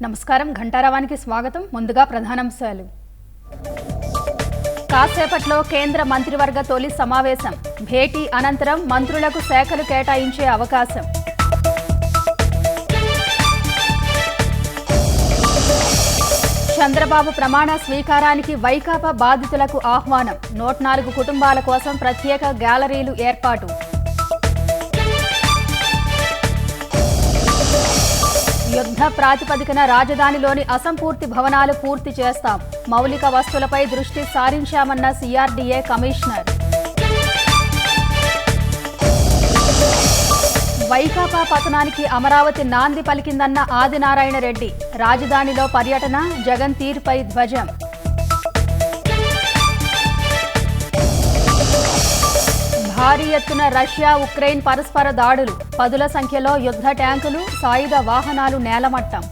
నమస్కారం ఘంటారావానికి స్వాగతం. ముందుగా ప్రధానాంశాలు. కాసేపట్లో కేంద్ర మంత్రివర్గ తొలి సమావేశం. భేటీ అనంతరం మంత్రులకు శాఖలు కేటాయించే అవకాశం. చంద్రబాబు ప్రమాణ స్వీకారానికి వైకాపా బాధితులకు ఆహ్వానం. 104 కుటుంబాల కోసం ప్రత్యేక గ్యాలరీలు ఏర్పాటు. యుద్ధ ప్రాతిపదికన రాజధానిలోని అసంపూర్తి భవనాలు పూర్తి చేస్తాం. మౌలిక వస్తువులపై దృష్టి సారించామన్న సిఆర్డీఏ కమిషనర్. వైకాపా పతనానికి అమరావతి నాంది పలికిందన్న ఆదినారాయణ రెడ్డి. రాజధానిలో పర్యటన, జగన్ తీరుపై ధ్వజం. భారీ ఎత్తున రష్యా ఉక్రెయిన్ పరస్పర దాడులు. పదుల సంఖ్యలో యుద్ధ ట్యాంకులు, సాయుధ వాహనాలు నేలమట్టం.